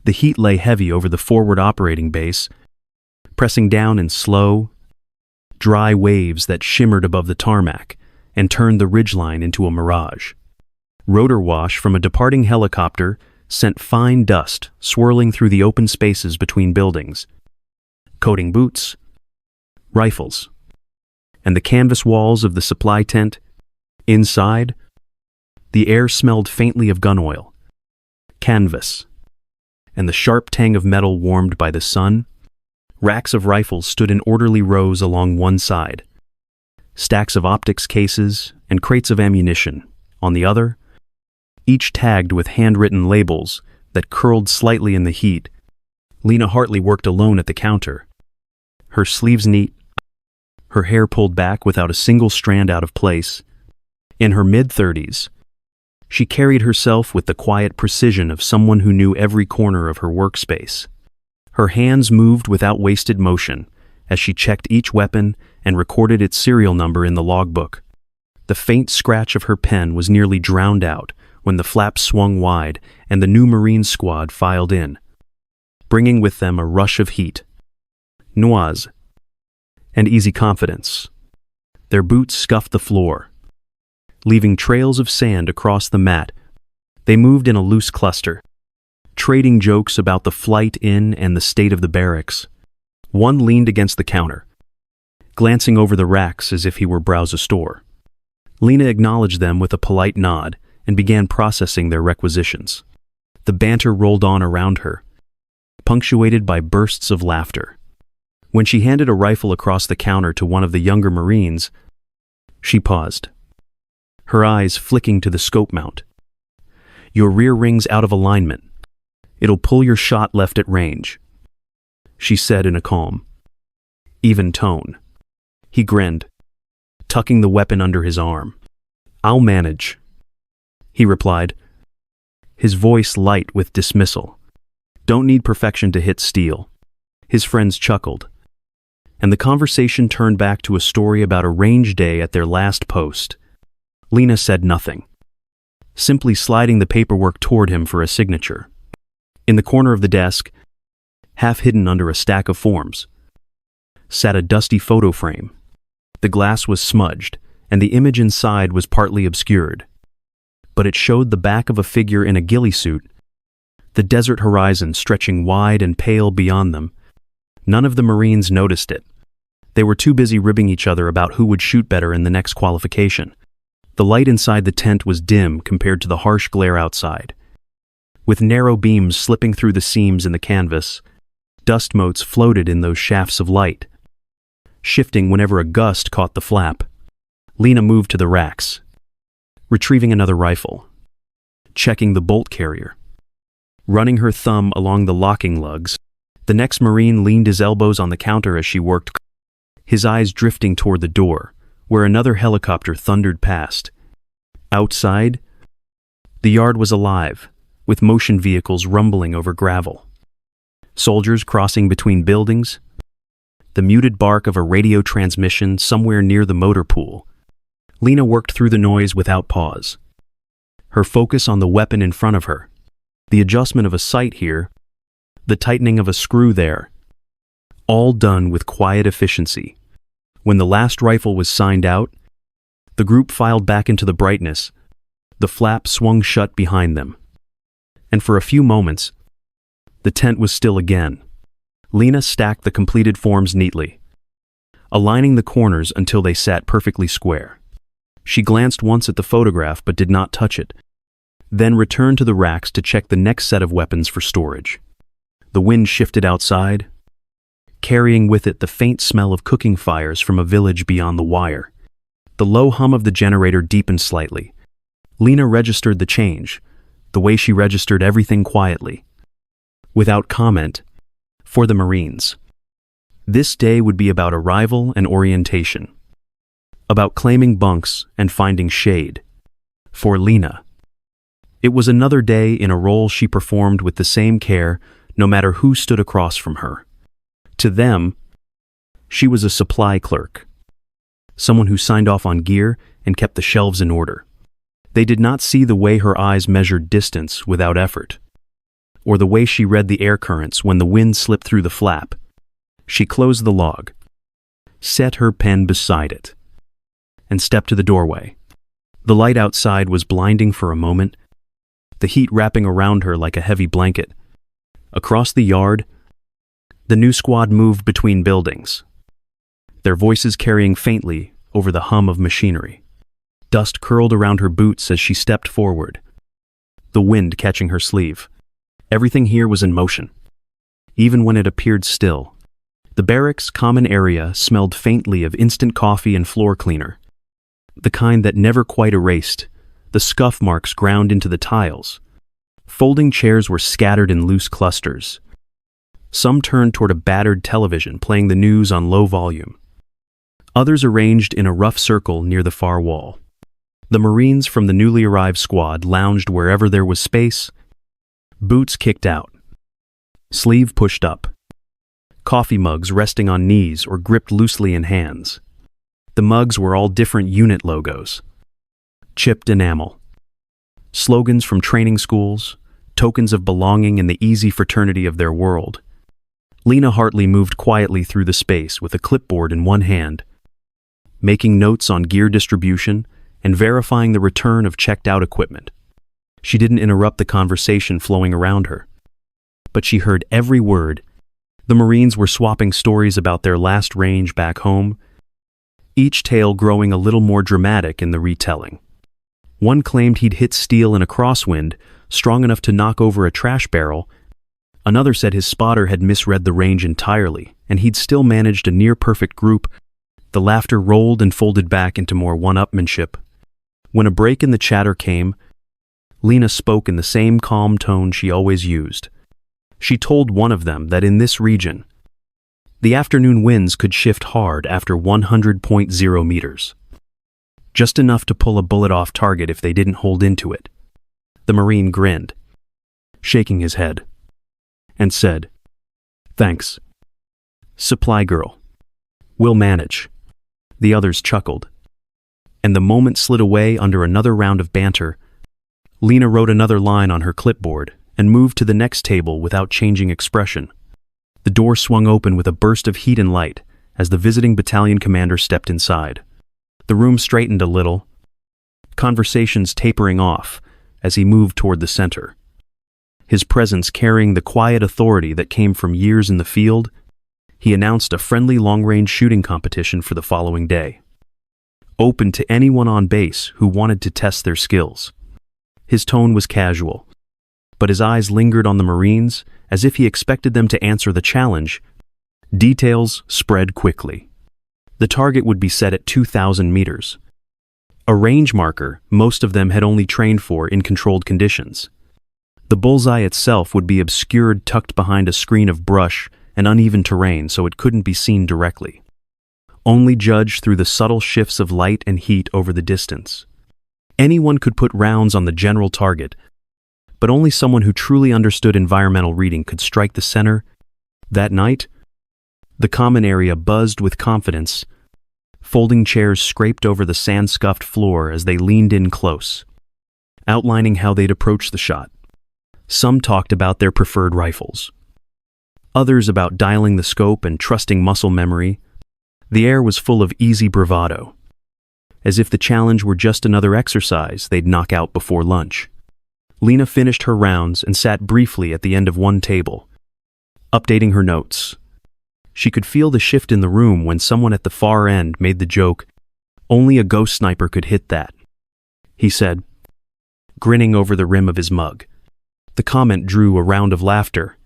The heat lay heavy over the forward operating base, pressing down in slow, dry waves that shimmered above the tarmac and turned the ridgeline into a mirage. Rotor wash from a departing helicopter sent fine dust swirling through the open spaces between buildings, coating boots, rifles, and the canvas walls of the supply tent. Inside, the air smelled faintly of gun oil, canvas, and the sharp tang of metal warmed by the sun. Racks of rifles stood in orderly rows along one side, stacks of optics cases and crates of ammunition on the other, each tagged with handwritten labels that curled slightly in the heat. Lena Hartley worked alone at the counter, her sleeves neat, her hair pulled back without a single strand out of place. In her mid-30s, she carried herself with the quiet precision of someone who knew every corner of her workspace. Her hands moved without wasted motion as she checked each weapon and recorded its serial number in the logbook. The faint scratch of her pen was nearly drowned out when the flaps swung wide and the new Marine squad filed in, bringing with them a rush of heat, noise, and easy confidence. Their boots scuffed the floor, leaving trails of sand across the mat. They moved in a loose cluster, trading jokes about the flight in and the state of the barracks. One leaned against the counter, glancing over the racks as if he were browsing a store. Lena acknowledged them with a polite nod and began processing their requisitions. The banter rolled on around her, punctuated by bursts of laughter. When she handed a rifle across the counter to one of the younger Marines, she paused, her eyes flicking to the scope mount. "Your rear ring's out of alignment. It'll pull your shot left at range," she said in a calm, even tone. He grinned, tucking the weapon under his arm. "I'll manage," he replied, his voice light with dismissal. "Don't need perfection to hit steel." His friends chuckled, and the conversation turned back to a story about a range day at their last post. Lena said nothing, simply sliding the paperwork toward him for a signature. In the corner of the desk, half hidden under a stack of forms, sat a dusty photo frame. The glass was smudged, and the image inside was partly obscured, but it showed the back of a figure in a ghillie suit, the desert horizon stretching wide and pale beyond them. None of the Marines noticed it. They were too busy ribbing each other about who would shoot better in the next qualification. The light inside the tent was dim compared to the harsh glare outside. With narrow beams slipping through the seams in the canvas, dust motes floated in those shafts of light, shifting whenever a gust caught the flap. Lena moved to the racks, retrieving another rifle, checking the bolt carrier, running her thumb along the locking lugs. The next Marine leaned his elbows on the counter as she worked, his eyes drifting toward the door, where another helicopter thundered past. Outside, the yard was alive, with motion vehicles rumbling over gravel, soldiers crossing between buildings, the muted bark of a radio transmission somewhere near the motor pool. Lena worked through the noise without pause, her focus on the weapon in front of her, the adjustment of a sight here, the tightening of a screw there, all done with quiet efficiency. When the last rifle was signed out, the group filed back into the brightness. The flap swung shut behind them, and for a few moments, the tent was still again. Lena stacked the completed forms neatly, aligning the corners until they sat perfectly square. She glanced once at the photograph but did not touch it, then returned to the racks to check the next set of weapons for storage. The wind shifted outside, carrying with it the faint smell of cooking fires from a village beyond the wire. The low hum of the generator deepened slightly. Lena registered the change, the way she registered everything quietly, without comment, for the Marines. This day would be about arrival and orientation, about claiming bunks and finding shade. For Lena, it was another day in a role she performed with the same care no matter who stood across from her. To them, she was a supply clerk, someone who signed off on gear and kept the shelves in order. They did not see the way her eyes measured distance without effort, or the way she read the air currents when the wind slipped through the flap. She closed the log, set her pen beside it, and stepped to the doorway. The light outside was blinding for a moment, the heat wrapping around her like a heavy blanket. Across the yard, the new squad moved between buildings, their voices carrying faintly over the hum of machinery. Dust curled around her boots as she stepped forward, the wind catching her sleeve. Everything here was in motion, even when it appeared still. The barracks' common area smelled faintly of instant coffee and floor cleaner, the kind that never quite erased, the scuff marks ground into the tiles. Folding chairs were scattered in loose clusters. Some turned toward a battered television playing the news on low volume. Others arranged in a rough circle near the far wall. The Marines from the newly arrived squad lounged wherever there was space, boots kicked out, sleeve pushed up, coffee mugs resting on knees or gripped loosely in hands. The mugs were all different unit logos, chipped enamel, slogans from training schools, tokens of belonging in the easy fraternity of their world. Lena Hartley moved quietly through the space with a clipboard in one hand, making notes on gear distribution and verifying the return of checked-out equipment. She didn't interrupt the conversation flowing around her, but she heard every word. The Marines were swapping stories about their last range back home, each tale growing a little more dramatic in the retelling. One claimed he'd hit steel in a crosswind, strong enough to knock over a trash barrel. Another said his spotter had misread the range entirely, and he'd still managed a near-perfect group. The laughter rolled and folded back into more one-upmanship. When a break in the chatter came, Lena spoke in the same calm tone she always used. She told one of them that in this region, the afternoon winds could shift hard after 100.0 meters. Just enough to pull a bullet off target if they didn't hold into it. The Marine grinned, shaking his head, and said, "Thanks. Supply girl. We'll manage." The others chuckled, and the moment slid away under another round of banter. Lena wrote another line on her clipboard and moved to the next table without changing expression. The door swung open with a burst of heat and light as the visiting battalion commander stepped inside. The room straightened a little, conversations tapering off as he moved toward the center. His presence carrying the quiet authority that came from years in the field, he announced a friendly long-range shooting competition for the following day, open to anyone on base who wanted to test their skills. His tone was casual, but his eyes lingered on the Marines as if he expected them to answer the challenge. Details spread quickly. The target would be set at 2,000 meters, a range marker most of them had only trained for in controlled conditions. The bullseye itself would be obscured, tucked behind a screen of brush and uneven terrain so it couldn't be seen directly, only judged through the subtle shifts of light and heat over the distance. Anyone could put rounds on the general target, but only someone who truly understood environmental reading could strike the center. That night, the common area buzzed with confidence. Folding chairs scraped over the sand-scuffed floor as they leaned in close, outlining how they'd approach the shot. Some talked about their preferred rifles, others about dialing the scope and trusting muscle memory. The air was full of easy bravado, as if the challenge were just another exercise they'd knock out before lunch. Lena finished her rounds and sat briefly at the end of one table, updating her notes. She could feel the shift in the room when someone at the far end made the joke, "Only a ghost sniper could hit that," he said, grinning over the rim of his mug. The comment drew a round of laughter,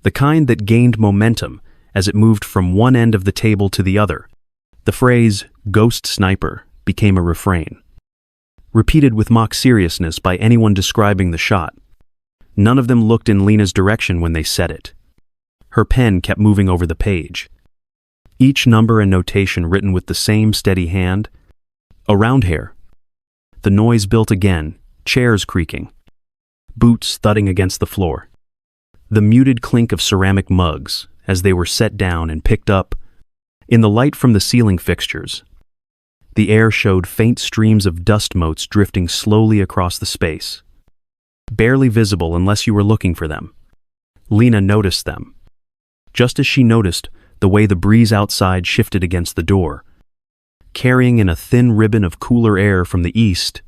the kind that gained momentum as it moved from one end of the table to the other. The phrase, "ghost sniper," became a refrain, repeated with mock seriousness by anyone describing the shot. None of them looked in Lena's direction when they said it. Her pen kept moving over the page, each number and notation written with the same steady hand. Around here, the noise built again, chairs creaking, boots thudding against the floor, the muted clink of ceramic mugs as they were set down and picked up. In the light from the ceiling fixtures, the air showed faint streams of dust motes drifting slowly across the space. barely visible unless you were looking for them. Lena noticed them. Just as she noticed the way the breeze outside shifted against the door, carrying in a thin ribbon of cooler air from the east,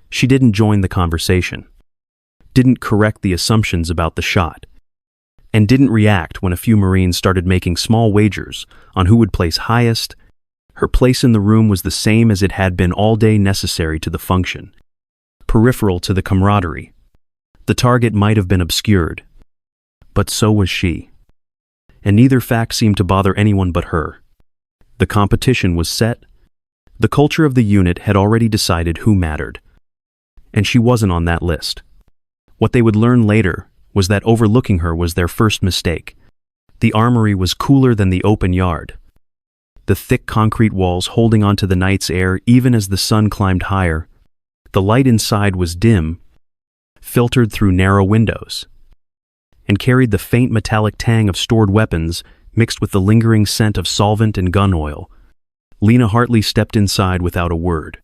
she didn't join the conversation, didn't correct the assumptions about the shot, and didn't react when a few Marines started making small wagers on who would place highest. Her place in the room was the same as it had been all day, necessary to the function, peripheral to the camaraderie. The target might have been obscured, but so was she. And neither fact seemed to bother anyone but her. The competition was set. The culture of the unit had already decided who mattered, and she wasn't on that list. What they would learn later was that overlooking her was their first mistake. The armory was cooler than the open yard, the thick concrete walls holding onto the night's air even as the sun climbed higher. The light inside was dim, filtered through narrow windows, and carried the faint metallic tang of stored weapons mixed with the lingering scent of solvent and gun oil. Lena Hartley stepped inside without a word,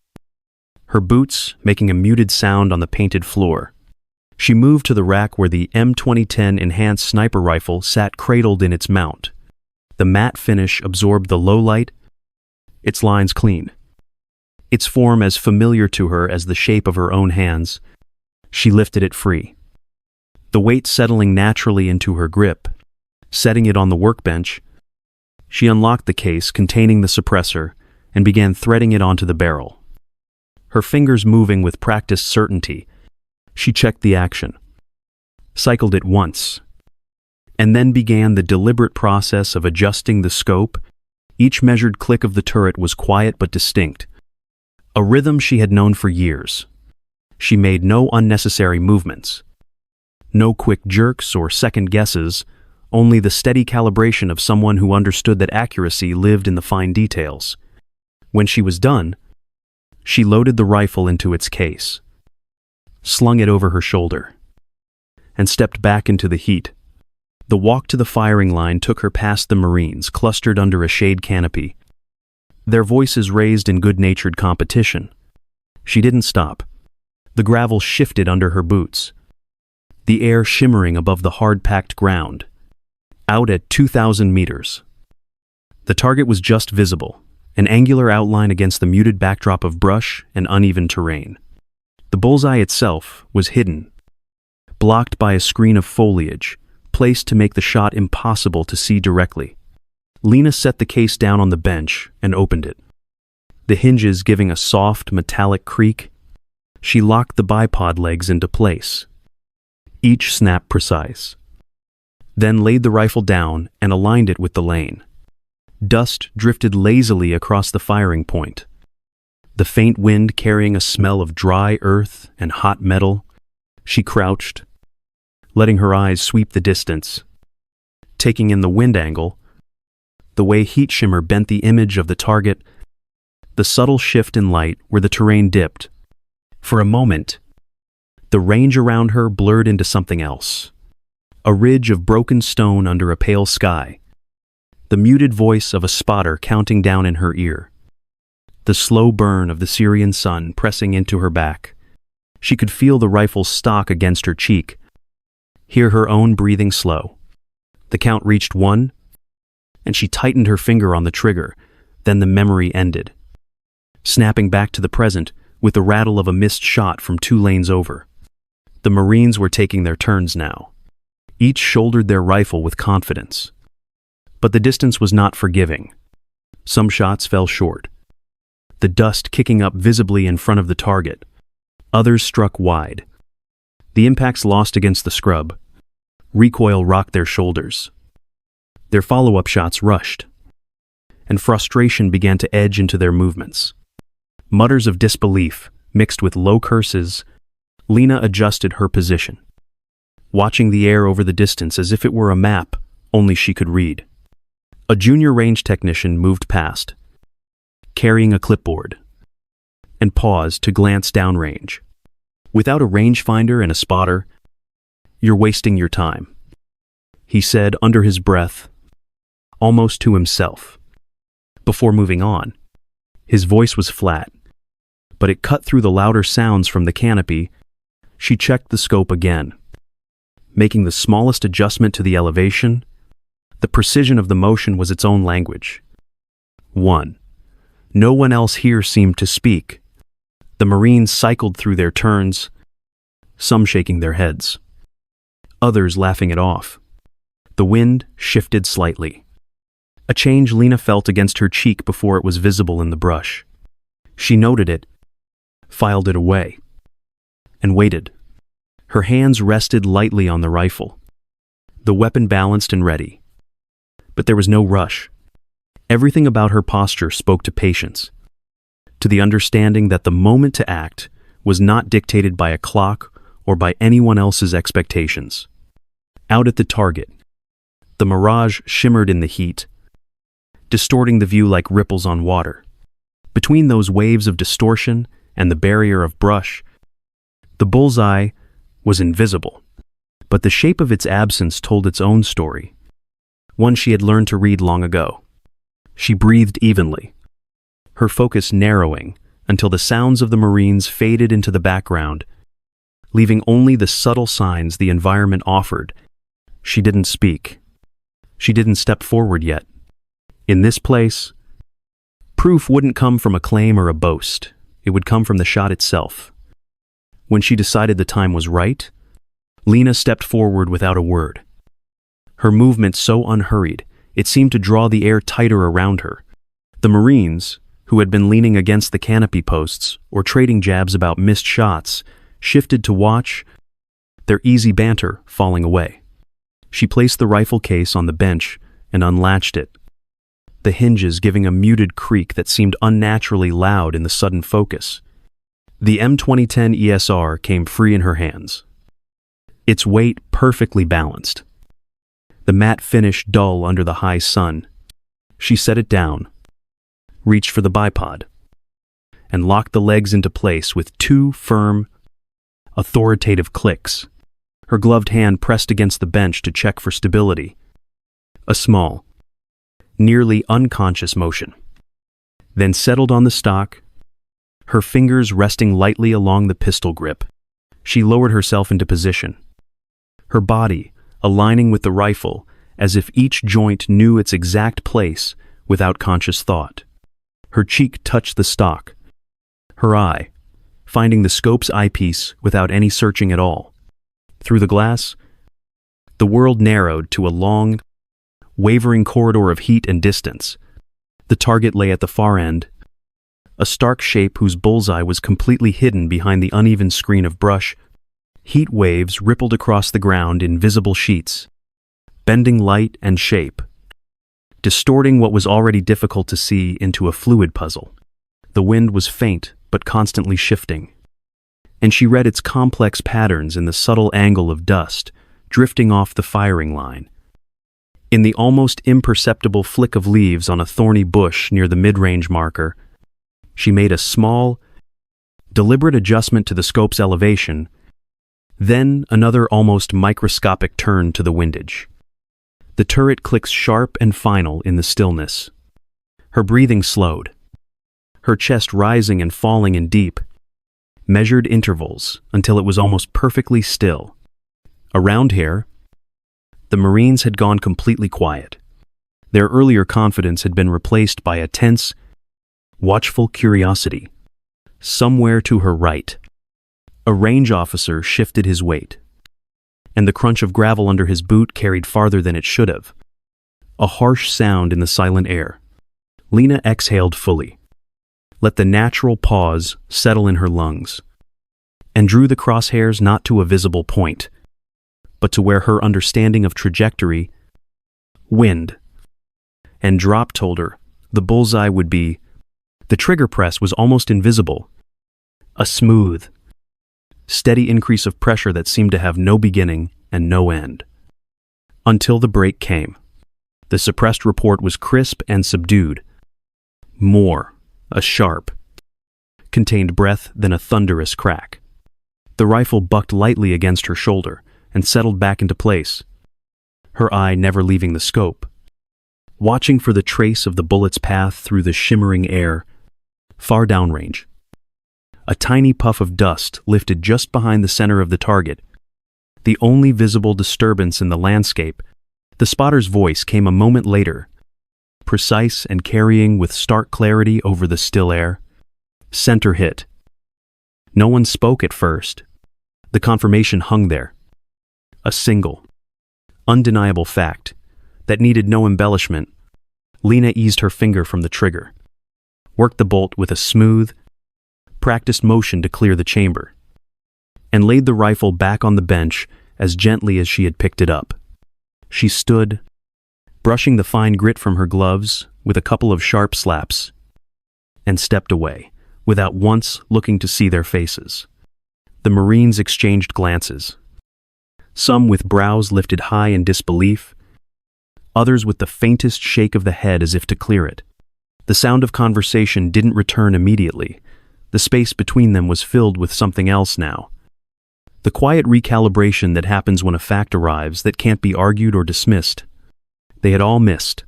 her boots making a muted sound on the painted floor. She moved to the rack where the M2010 enhanced sniper rifle sat cradled in its mount. The matte finish absorbed the low light, its lines clean, its form as familiar to her as the shape of her own hands. She lifted it free, the weight settling naturally into her grip. Setting it on the workbench, she unlocked the case containing the suppressor and began threading it onto the barrel. Her fingers moving with practiced certainty, she checked the action, cycled it once, and then began the deliberate process of adjusting the scope. Each measured click of the turret was quiet but distinct, a rhythm she had known for years. She made no unnecessary movements, no quick jerks or second guesses, only the steady calibration of someone who understood that accuracy lived in the fine details. When she was done, she loaded the rifle into its case, slung it over her shoulder, and stepped back into the heat. The walk to the firing line took her past the Marines clustered under a shade canopy, their voices raised in good-natured competition. She didn't stop. The gravel shifted under her boots, the air shimmering above the hard-packed ground. Out at 2,000 meters, the target was just visible, an angular outline against the muted backdrop of brush and uneven terrain. The bullseye itself was hidden, blocked by a screen of foliage, placed to make the shot impossible to see directly. Lena set the case down on the bench and opened it, the hinges giving a soft, metallic creak. She locked the bipod legs into place, each snap precise, then laid the rifle down and aligned it with the lane. Dust drifted lazily across the firing point, the faint wind carrying a smell of dry earth and hot metal. She crouched, letting her eyes sweep the distance, taking in the wind angle, the way heat shimmer bent the image of the target, the subtle shift in light where the terrain dipped. For a moment, the range around her blurred into something else, a ridge of broken stone under a pale sky, the muted voice of a spotter counting down in her ear, the slow burn of the Syrian sun pressing into her back. She could feel the rifle's stock against her cheek, hear her own breathing slow. The count reached 1, and she tightened her finger on the trigger. Then the memory ended, snapping back to the present with the rattle of a missed shot from 2 lanes over. The Marines were taking their turns now. Each shouldered their rifle with confidence. But the distance was not forgiving. Some shots fell short, the dust kicking up visibly in front of the target. Others struck wide. The impacts lost against the scrub. Recoil rocked their shoulders. Their follow-up shots rushed, and frustration began to edge into their movements. Mutters of disbelief mixed with low curses. Lena adjusted her position, watching the air over the distance as if it were a map only she could read. A junior range technician moved past, carrying a clipboard, and paused to glance downrange. Without a rangefinder and a spotter, "You're wasting your time," he said under his breath, almost to himself. Before moving on, his voice was flat, but it cut through the louder sounds from the canopy. She checked the scope again, making the smallest adjustment to the elevation. The precision of the motion was its own language. 1. No one else here seemed to speak. The Marines cycled through their turns, some shaking their heads, others laughing it off. The wind shifted slightly. A change Lena felt against her cheek before it was visible in the brush. She noted it, filed it away, and waited. Her hands rested lightly on the rifle, the weapon balanced and ready. But there was no rush. Everything about her posture spoke to patience, to the understanding that the moment to act was not dictated by a clock or by anyone else's expectations. Out at the target, the mirage shimmered in the heat, distorting the view like ripples on water. Between those waves of distortion and the barrier of brush, the bullseye was invisible, but the shape of its absence told its own story, one she had learned to read long ago. She breathed evenly, her focus narrowing until the sounds of the Marines faded into the background, leaving only the subtle signs the environment offered. She didn't speak. She didn't step forward yet. In this place, proof wouldn't come from a claim or a boast. It would come from the shot itself. When she decided the time was right, Lena stepped forward without a word. Her movement so unhurried, it seemed to draw the air tighter around her. The Marines, who had been leaning against the canopy posts or trading jabs about missed shots, shifted to watch, their easy banter falling away. She placed the rifle case on the bench and unlatched it, the hinges giving a muted creak that seemed unnaturally loud in the sudden focus. The M2010 ESR came free in her hands, its weight perfectly balanced, the matte finish dull under the high sun. She set it down, reached for the bipod, and locked the legs into place with two firm, authoritative clicks. Her gloved hand pressed against the bench to check for stability. A small, nearly unconscious motion, then settled on the stock, her fingers resting lightly along the pistol grip. She lowered herself into position, her body aligning with the rifle as if each joint knew its exact place without conscious thought. Her cheek touched the stock, her eye finding the scope's eyepiece without any searching at all. Through the glass, the world narrowed to a long, wavering corridor of heat and distance. The target lay at the far end, a stark shape whose bullseye was completely hidden behind the uneven screen of brush. Heat waves rippled across the ground in visible sheets, bending light and shape, distorting what was already difficult to see into a fluid puzzle. The wind was faint but constantly shifting, and she read its complex patterns in the subtle angle of dust drifting off the firing line. In the almost imperceptible flick of leaves on a thorny bush near the mid-range marker, she made a small, deliberate adjustment to the scope's elevation, then another almost microscopic turn to the windage. The turret clicks sharp and final in the stillness. Her breathing slowed, her chest rising and falling in deep, measured intervals until it was almost perfectly still. Around here, the Marines had gone completely quiet. Their earlier confidence had been replaced by a tense, watchful curiosity. Somewhere to her right, a range officer shifted his weight, and the crunch of gravel under his boot carried farther than it should have. A harsh sound in the silent air. Lena exhaled fully, let the natural pause settle in her lungs, and drew the crosshairs not to a visible point, but to where her understanding of trajectory, wind, and drop told her the bullseye would be. The trigger press was almost invisible, a smooth, steady increase of pressure that seemed to have no beginning and no end. Until the break came. The suppressed report was crisp and subdued. More, a sharp, contained breath than a thunderous crack. The rifle bucked lightly against her shoulder and settled back into place, her eye never leaving the scope, watching for the trace of the bullet's path through the shimmering air. Far downrange, A tiny puff of dust lifted just behind the center of the target. The only visible disturbance in the landscape. The spotter's voice came a moment later, precise and carrying with stark clarity over the still air. Center hit. No one spoke at first. The confirmation hung there. A single, undeniable fact that needed no embellishment. Lena eased her finger from the trigger, worked the bolt with a smooth, practiced motion to clear the chamber, and laid the rifle back on the bench as gently as she had picked it up. She stood, brushing the fine grit from her gloves with a couple of sharp slaps, and stepped away, without once looking to see their faces. The Marines exchanged glances, some with brows lifted high in disbelief, others with the faintest shake of the head as if to clear it. The sound of conversation didn't return immediately. The space between them was filled with something else now. The quiet recalibration that happens when a fact arrives that can't be argued or dismissed. They had all missed.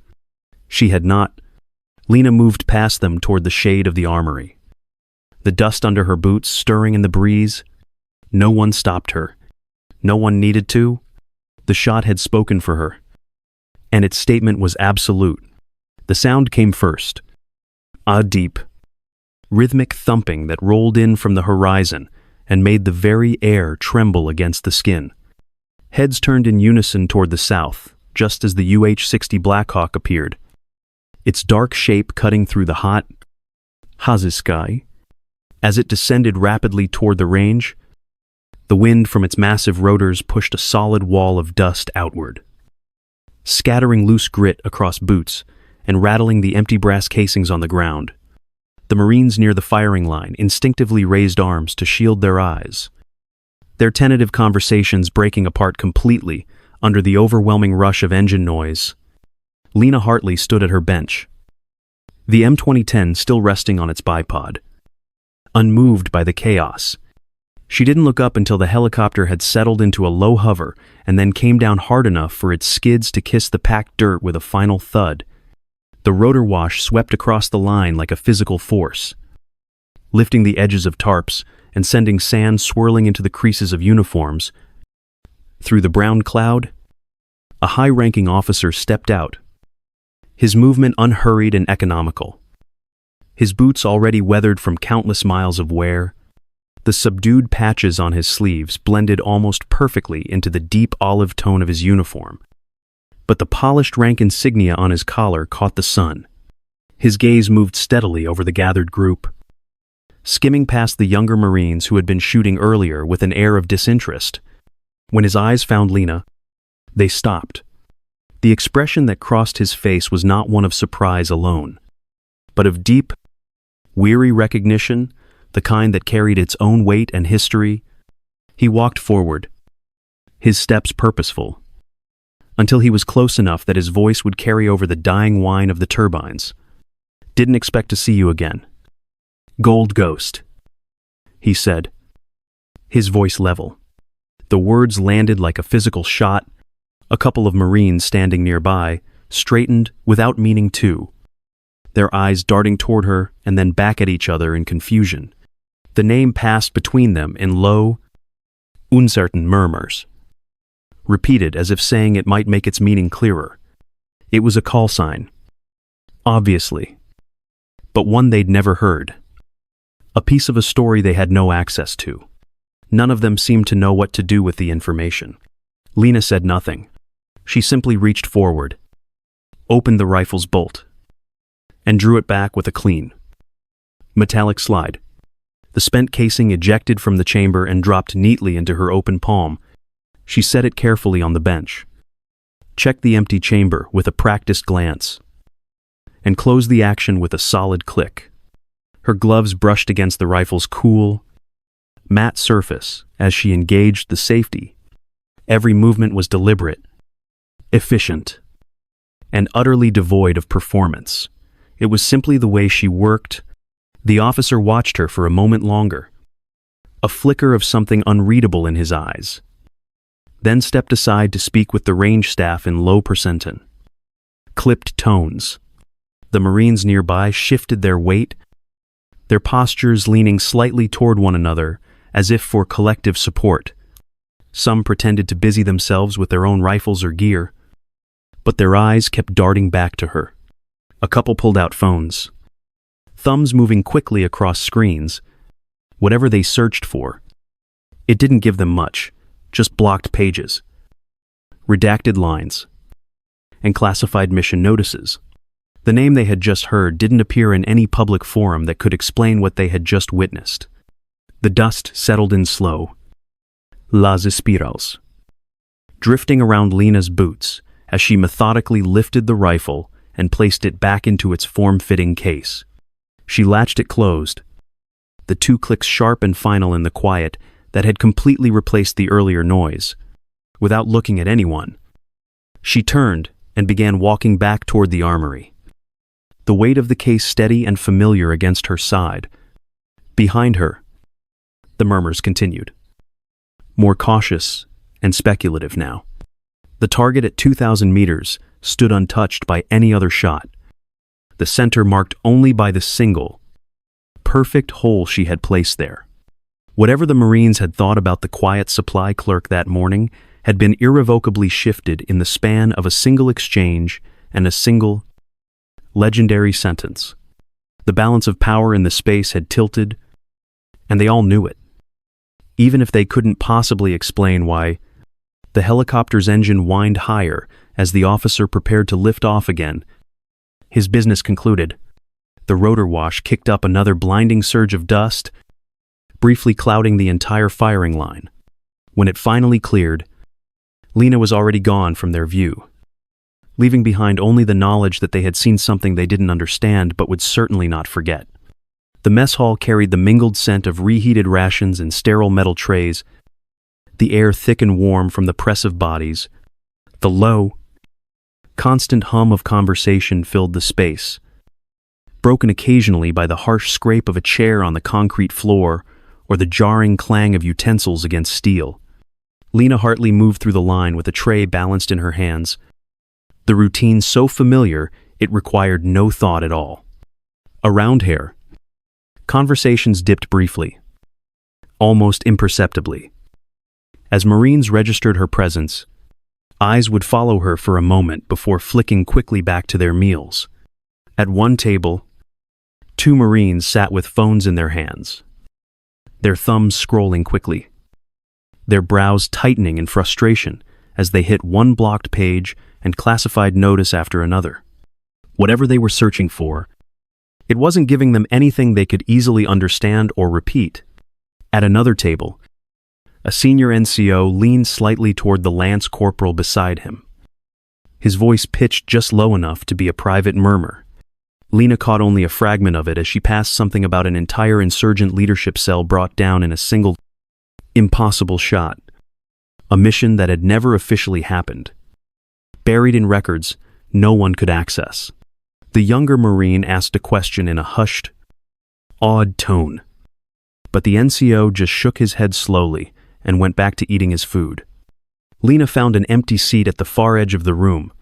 She had not. Lena moved past them toward the shade of the armory. The dust under her boots stirring in the breeze. No one stopped her. No one needed to. The shot had spoken for her. And its statement was absolute. The sound came first. A deep, rhythmic thumping that rolled in from the horizon and made the very air tremble against the skin. Heads turned in unison toward the south, just as the UH-60 Blackhawk appeared, its dark shape cutting through the hot, hazy sky. As it descended rapidly toward the range, the wind from its massive rotors pushed a solid wall of dust outward, scattering loose grit across boots and rattling the empty brass casings on the ground. The Marines near the firing line instinctively raised arms to shield their eyes, their tentative conversations breaking apart completely under the overwhelming rush of engine noise. Lena Hartley stood at her bench, the M2010 still resting on its bipod, unmoved by the chaos. She didn't look up until the helicopter had settled into a low hover and then came down hard enough for its skids to kiss the packed dirt with a final thud. The rotor wash swept across the line like a physical force, lifting the edges of tarps and sending sand swirling into the creases of uniforms. Through the brown cloud, a high-ranking officer stepped out, his movement unhurried and economical, his boots already weathered from countless miles of wear. The subdued patches on his sleeves blended almost perfectly into the deep olive tone of his uniform. But the polished rank insignia on his collar caught the sun. His gaze moved steadily over the gathered group, skimming past the younger Marines who had been shooting earlier with an air of disinterest. When his eyes found Lena, they stopped. The expression that crossed his face was not one of surprise alone, but of deep, weary recognition, the kind that carried its own weight and history. He walked forward, his steps purposeful, until he was close enough that his voice would carry over the dying whine of the turbines. "Didn't expect to see you again. Gold Ghost," he said, his voice level. The words landed like a physical shot. A couple of Marines standing nearby straightened without meaning to, their eyes darting toward her and then back at each other in confusion. The name passed between them in low, uncertain murmurs, repeated as if saying it might make its meaning clearer. It was a call sign, obviously, but one they'd never heard. A piece of a story they had no access to. None of them seemed to know what to do with the information. Lena said nothing. She simply reached forward, opened the rifle's bolt, and drew it back with a clean, metallic slide. The spent casing ejected from the chamber and dropped neatly into her open palm. She set it carefully on the bench, checked the empty chamber with a practiced glance, and closed the action with a solid click. Her gloves brushed against the rifle's cool, matte surface as she engaged the safety. Every movement was deliberate, efficient, and utterly devoid of performance. It was simply the way she worked. The officer watched her for a moment longer, a flicker of something unreadable in his eyes, then stepped aside to speak with the range staff in low percenton, clipped tones. The Marines nearby shifted their weight, their postures leaning slightly toward one another as if for collective support. Some pretended to busy themselves with their own rifles or gear, but their eyes kept darting back to her. A couple pulled out phones, thumbs moving quickly across screens. Whatever they searched for, it didn't give them much, just blocked pages, redacted lines, and classified mission notices. The name they had just heard didn't appear in any public forum that could explain what they had just witnessed. The dust settled in slow, las espirals, drifting around Lena's boots as she methodically lifted the rifle and placed it back into its form-fitting case. She latched it closed, the 2 clicks sharp and final in the quiet that had completely replaced the earlier noise. Without looking at anyone, she turned and began walking back toward the armory, the weight of the case steady and familiar against her side. Behind her, the murmurs continued, more cautious and speculative now. The target at 2,000 meters stood untouched by any other shot, the center marked only by the single, perfect hole she had placed there. Whatever the Marines had thought about the quiet supply clerk that morning had been irrevocably shifted in the span of a single exchange and a single, legendary sentence. The balance of power in the space had tilted, and they all knew it. Even if they couldn't possibly explain why, the helicopter's engine whined higher as the officer prepared to lift off again. His business concluded, the rotor wash kicked up another blinding surge of dust, briefly clouding the entire firing line. When it finally cleared, Lena was already gone from their view, leaving behind only the knowledge that they had seen something they didn't understand but would certainly not forget. The mess hall carried the mingled scent of reheated rations and sterile metal trays, the air thick and warm from the press of bodies. The low, constant hum of conversation filled the space, broken occasionally by the harsh scrape of a chair on the concrete floor or the jarring clang of utensils against steel. Lena Hartley moved through the line with a tray balanced in her hands, the routine so familiar it required no thought at all. Around her, conversations dipped briefly, almost imperceptibly. As Marines registered her presence, eyes would follow her for a moment before flicking quickly back to their meals. At one table, 2 Marines sat with phones in their hands, their thumbs scrolling quickly, their brows tightening in frustration as they hit one blocked page and classified notice after another. Whatever they were searching for, it wasn't giving them anything they could easily understand or repeat. At another table, a senior NCO leaned slightly toward the lance corporal beside him, his voice pitched just low enough to be a private murmur. Lena caught only a fragment of it as she passed something about an entire insurgent leadership cell brought down in a single, impossible shot, a mission that had never officially happened, buried in records no one could access. The younger Marine asked a question in a hushed, awed tone, but the NCO just shook his head slowly and went back to eating his food. Lena found an empty seat at the far edge of the room.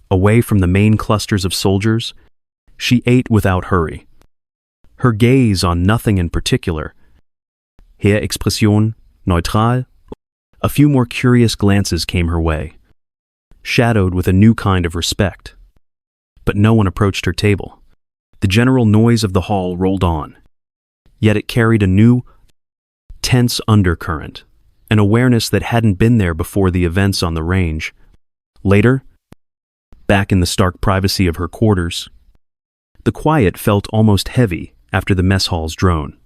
Away from the main clusters of soldiers, she ate without hurry, her gaze on nothing in particular. Her Expression neutral. A few more curious glances came her way, shadowed with a new kind of respect. But no one approached her table. The general noise of the hall rolled on, yet it carried a new, tense undercurrent, an awareness that hadn't been there before the events on the range. Later, back in the stark privacy of her quarters, the quiet felt almost heavy after the mess hall's drone.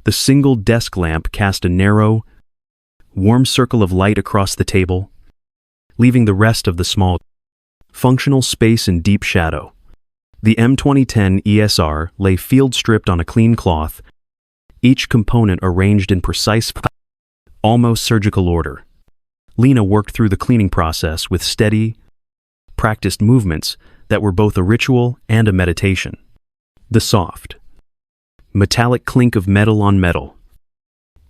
The single desk lamp cast a narrow, warm circle of light across the table, leaving the rest of the small, functional space in deep shadow. The M2010 ESR lay field-stripped on a clean cloth, each component arranged in precise, almost surgical order. Lena worked through the cleaning process with steady, practiced movements that were both a ritual and a meditation. The soft, metallic clink of metal on metal,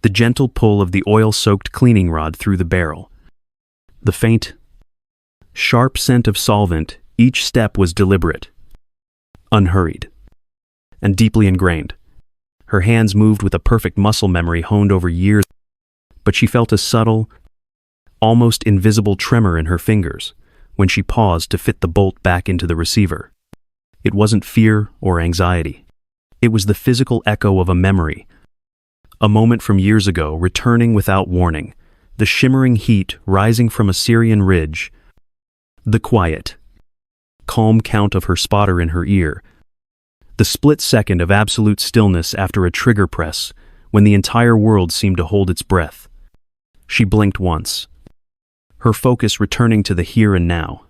the gentle pull of the oil-soaked cleaning rod through the barrel, the faint, sharp scent of solvent. Each step was deliberate, unhurried, and deeply ingrained. Her hands moved with a perfect muscle memory honed over years, but she felt a subtle, almost invisible tremor in her fingers when she paused to fit the bolt back into the receiver. It wasn't fear or anxiety. It was the physical echo of a memory, a moment from years ago returning without warning, the shimmering heat rising from a Syrian ridge, the quiet, calm count of her spotter in her ear, the split second of absolute stillness after a trigger press when the entire world seemed to hold its breath. She blinked once, her focus returning to the here and now,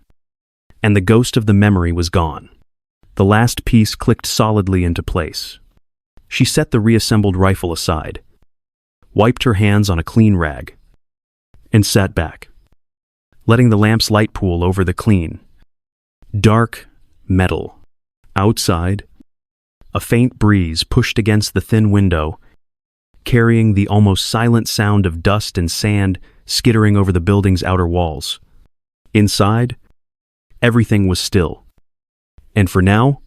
and the ghost of the memory was gone. The last piece clicked solidly into place. She set the reassembled rifle aside, wiped her hands on a clean rag, and sat back, letting the lamp's light pool over the clean, dark metal. Outside, a faint breeze pushed against the thin window, carrying the almost silent sound of dust and sand skittering over the building's outer walls. Inside, everything was still. And for now,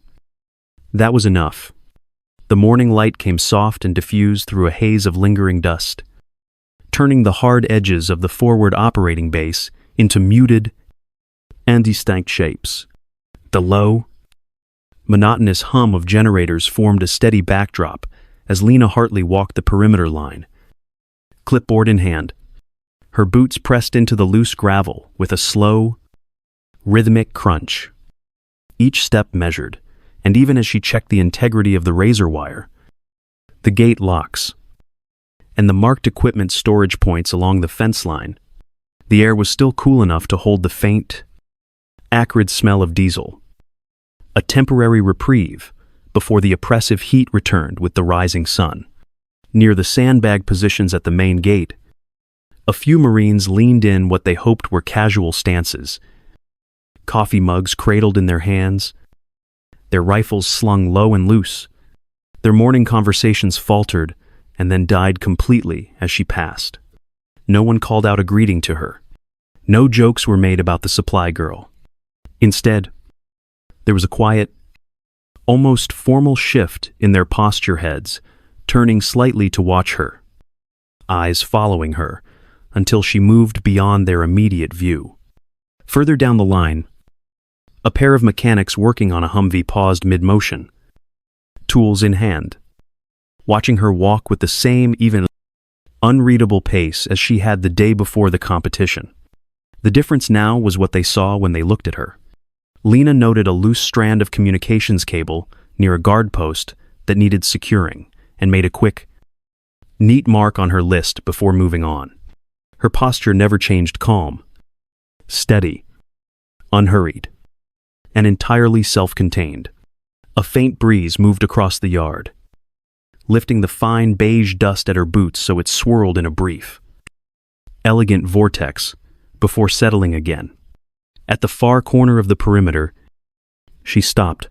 that was enough. The morning light came soft and diffused through a haze of lingering dust, turning the hard edges of the forward operating base into muted and distinct shapes. The low, monotonous hum of generators formed a steady backdrop as Lena Hartley walked the perimeter line, clipboard in hand, her boots pressed into the loose gravel with a slow, rhythmic crunch. Each step measured, and even as she checked the integrity of the razor wire, the gate locks, and the marked equipment storage points along the fence line, the air was still cool enough to hold the faint, acrid smell of diesel. A temporary reprieve before the oppressive heat returned with the rising sun. Near the sandbag positions at the main gate, a few Marines leaned in what they hoped were casual stances, coffee mugs cradled in their hands, their rifles slung low and loose. Their morning conversations faltered and then died completely as she passed. No one called out a greeting to her. No jokes were made about the supply girl. Instead, there was a quiet, almost formal shift in their posture, heads turning slightly to watch her, eyes following her until she moved beyond their immediate view. Further down the line, a pair of mechanics working on a Humvee paused mid-motion, tools in hand, watching her walk with the same even unreadable pace as she had the day before the competition. The difference now was what they saw when they looked at her. Lena noted a loose strand of communications cable near a guard post that needed securing and made a quick, neat mark on her list before moving on. Her posture never changed, calm, steady, unhurried, and entirely self-contained. A faint breeze moved across the yard, lifting the fine beige dust at her boots so it swirled in a brief, elegant vortex before settling again. At the far corner of the perimeter, she stopped.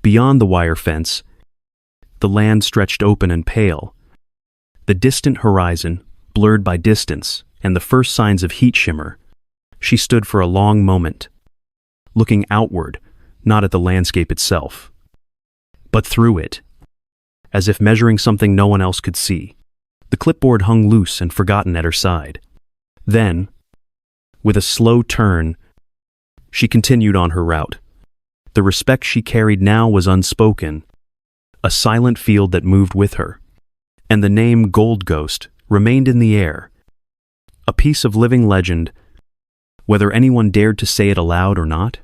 Beyond the wire fence, the land stretched open and pale, the distant horizon blurred by distance and the first signs of heat shimmer. She stood for a long moment, looking outward, not at the landscape itself, but through it, as if measuring something no one else could see. The clipboard hung loose and forgotten at her side. Then, with a slow turn, she continued on her route. The respect she carried now was unspoken, a silent field that moved with her. And the name Gold Ghost remained in the air, a piece of living legend, whether anyone dared to say it aloud or not.